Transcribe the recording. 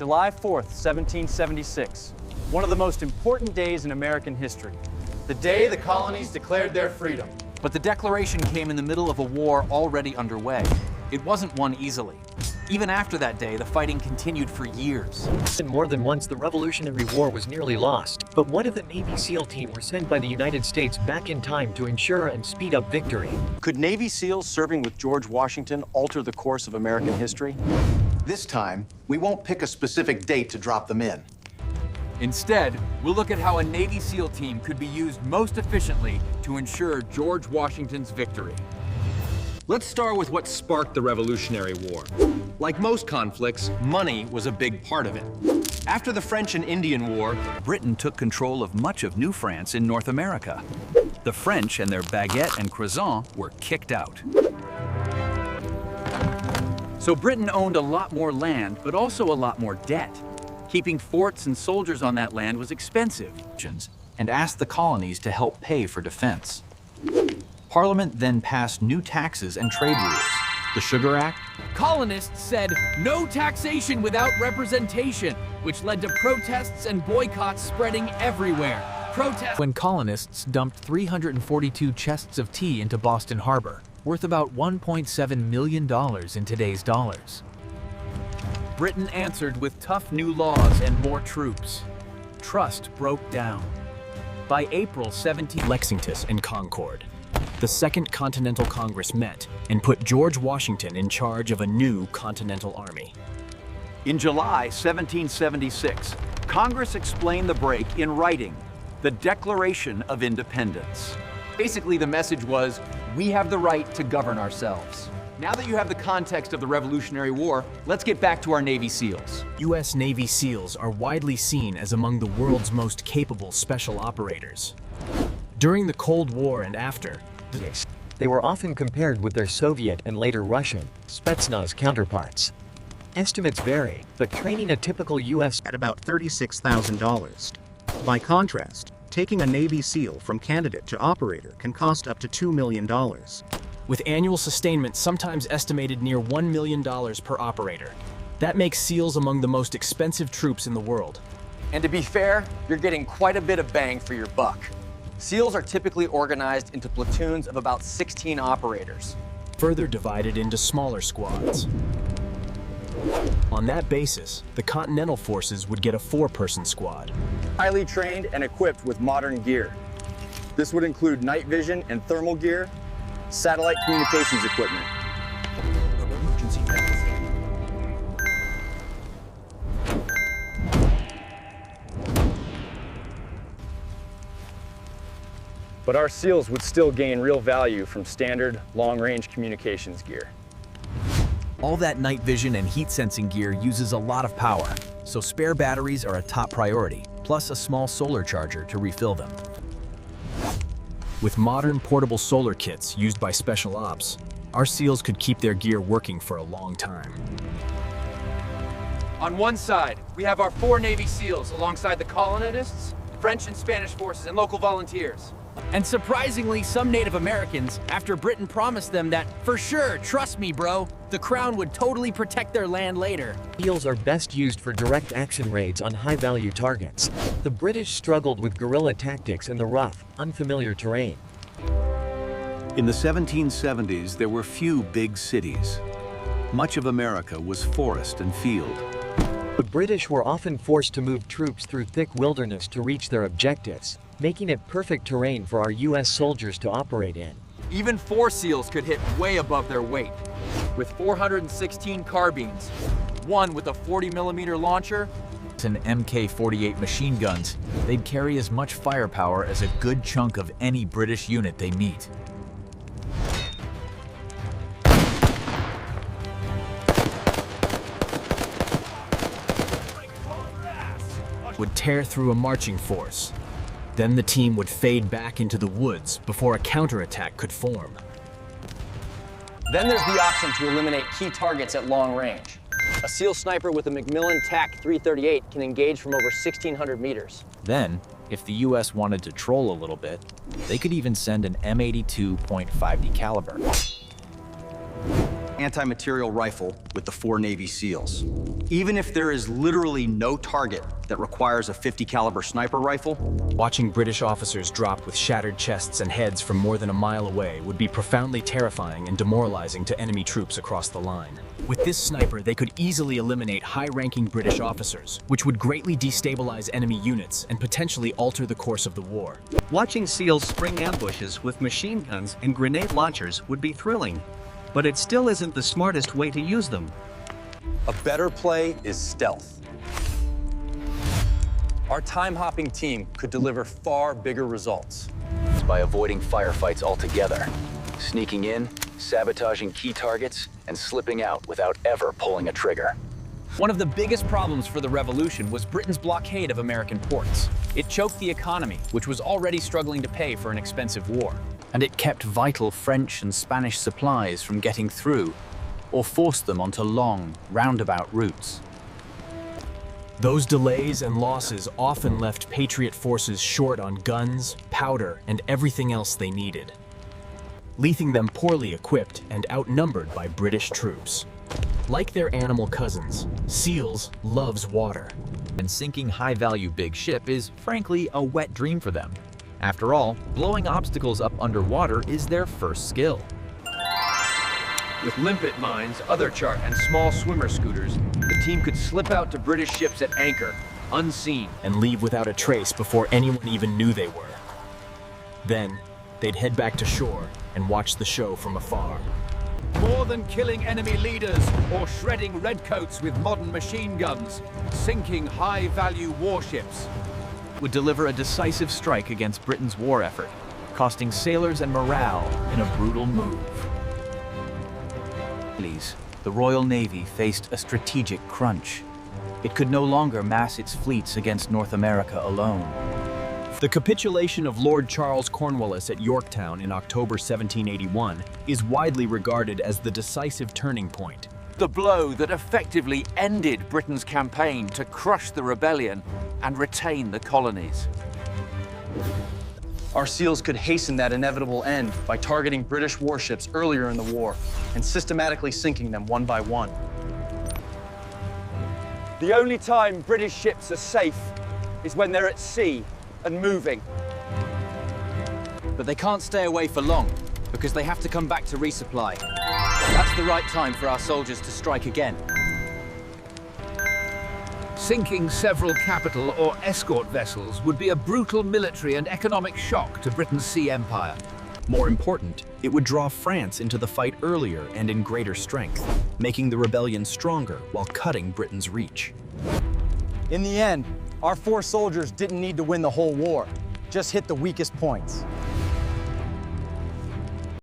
July 4th, 1776, one of the most important days in American history, the day the colonies declared their freedom. But the declaration came in the middle of a war already underway. It wasn't won easily. Even after that day, the fighting continued for years. More than once, the Revolutionary War was nearly lost. But what if the Navy SEAL team were sent by the United States back in time to ensure and speed up victory? Could Navy SEALs serving with George Washington alter the course of American history? This time, we won't pick a specific date to drop them in. Instead, we'll look at how a Navy SEAL team could be used most efficiently to ensure George Washington's victory. Let's start with what sparked the Revolutionary War. Like most conflicts, money was a big part of it. After the French and Indian War, Britain took control of much of New France in North America. The French and their baguette and croissant were kicked out. So Britain owned a lot more land, but also a lot more debt. Keeping forts and soldiers on that land was expensive, and asked the colonies to help pay for defense. Parliament then passed new taxes and trade rules. The Sugar Act. Colonists said no taxation without representation, which led to protests and boycotts spreading everywhere. When colonists dumped 342 chests of tea into Boston Harbor, worth about $1.7 million in today's dollars. Britain answered with tough new laws and more troops. Trust broke down. By April 17, Lexington and Concord, the Second Continental Congress met and put George Washington in charge of a new Continental Army. In July 1776, Congress explained the break in writing, the Declaration of Independence. Basically, the message was, we have the right to govern ourselves. Now that you have the context of the Revolutionary War, let's get back to our Navy SEALs. U.S. Navy SEALs are widely seen as among the world's most capable special operators. During the Cold War and after, they were often compared with their Soviet and later Russian Spetsnaz counterparts. Estimates vary, but training a typical U.S. at about $36,000. By contrast, taking a Navy SEAL from candidate to operator can cost up to $2 million. With annual sustainment sometimes estimated near $1 million per operator. That makes SEALs among the most expensive troops in the world. And to be fair, you're getting quite a bit of bang for your buck. SEALs are typically organized into platoons of about 16 operators, further divided into smaller squads. On that basis, the Continental Forces would get a 4-person squad. highly trained and equipped with modern gear. This would include night vision and thermal gear, satellite communications equipment. But our SEALs would still gain real value from standard long-range communications gear. All that night vision and heat sensing gear uses a lot of power, so spare batteries are a top priority, plus a small solar charger to refill them. With modern portable solar kits used by Special Ops, our SEALs could keep their gear working for a long time. On one side, we have our 4 Navy SEALs alongside the colonists, French and Spanish forces, and local volunteers. And surprisingly, some Native Americans, after Britain promised them that, for sure, trust me, bro, the Crown would totally protect their land later. SEALs are best used for direct action raids on high-value targets. The British struggled with guerrilla tactics in the rough, unfamiliar terrain. In the 1770s, there were few big cities. Much of America was forest and field. The British were often forced to move troops through thick wilderness to reach their objectives, making it perfect terrain for our U.S. soldiers to operate in. Even 4 SEALs could hit way above their weight. With 416 carbines, one with a 40mm launcher, and MK-48 machine guns, they'd carry as much firepower as a good chunk of any British unit they meet. Would tear through a marching force. Then the team would fade back into the woods before a counterattack could form. Then there's the option to eliminate key targets at long range. A SEAL sniper with a Macmillan TAC-338 can engage from over 1,600 meters. Then, if the US wanted to troll a little bit, they could even send an M82.50 caliber. anti-material rifle with the 4 Navy SEALs. Even if there is literally no target that requires a 50 caliber sniper rifle, Watching British officers drop with shattered chests and heads from more than a mile away would be profoundly terrifying and demoralizing to enemy troops across the line. With this sniper, they could easily eliminate high-ranking British officers, which would greatly destabilize enemy units and potentially alter the course of the war. Watching SEALs spring ambushes with machine guns and grenade launchers would be thrilling, but it still isn't the smartest way to use them. A better play is stealth. Our time-hopping team could deliver far bigger results. By avoiding firefights altogether, sneaking in, sabotaging key targets, and slipping out without ever pulling a trigger. One of the biggest problems for the revolution was Britain's blockade of American ports. It choked the economy, which was already struggling to pay for an expensive war. And it kept vital French and Spanish supplies from getting through, or forced them onto long, roundabout routes. Those delays and losses often left Patriot forces short on guns, powder, and everything else they needed, leaving them poorly equipped and outnumbered by British troops. Like their animal cousins, SEALs loves water. And sinking high-value big ship is, frankly, a wet dream for them. After all, blowing obstacles up underwater is their first skill. With limpet mines, other chart, and small swimmer scooters, the team could slip out to British ships at anchor, unseen. And leave without a trace before anyone even knew they were. Then, they'd head back to shore and watch the show from afar. more than killing enemy leaders or shredding redcoats with modern machine guns, sinking high-value warships would deliver a decisive strike against Britain's war effort, costing sailors and morale in a brutal move. The Royal Navy faced a strategic crunch. It could no longer mass its fleets against North America alone. The capitulation of Lord Charles Cornwallis at Yorktown in October 1781 is widely regarded as the decisive turning point. the blow that effectively ended Britain's campaign to crush the rebellion and retain the colonies. Our SEALs could hasten that inevitable end by targeting British warships earlier in the war and systematically sinking them one by one. The only time British ships are safe is when they're at sea and moving. But they can't stay away for long, because they have to come back to resupply. That's the right time for our soldiers to strike again. Sinking several capital or escort vessels would be a brutal military and economic shock to Britain's sea empire. More important, it would draw France into the fight earlier and in greater strength, making the rebellion stronger while cutting Britain's reach. In the end, our 4 soldiers didn't need to win the whole war, just hit the weakest points.